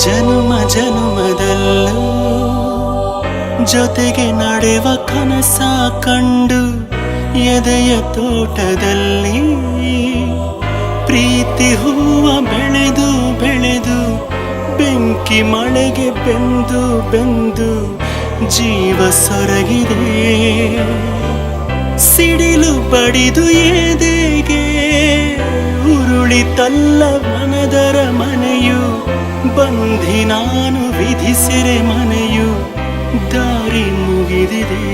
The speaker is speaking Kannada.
ಜನುಮ ಜನುಮದಲ್ಲೂ ಜೊತೆಗೆ ನಡೆವ ಕನಸ ಕಂಡು ಎದೆಯ ತೋಟದಲ್ಲಿ ಪ್ರೀತಿ ಹೂವ ಬೆಳೆದು ಬೆಳೆದು ಬೆಂಕಿ ಮಳೆಗೆ ಬೆಂದು ಬೆಂದು ಜೀವ ಸೊರಗಿದೆ. ಸಿಡಿಲು ಬಡಿದು ಎದೆಗೆ ಉರುಳಿತಲ್ಲ ಮನದರ ಮನೆಯು, ಬಂಧಿ ನಾನು ವಿಧಿಸಿರೆ ಮನೆಯು ದಾರಿ ಮುಗಿದಿದೆ.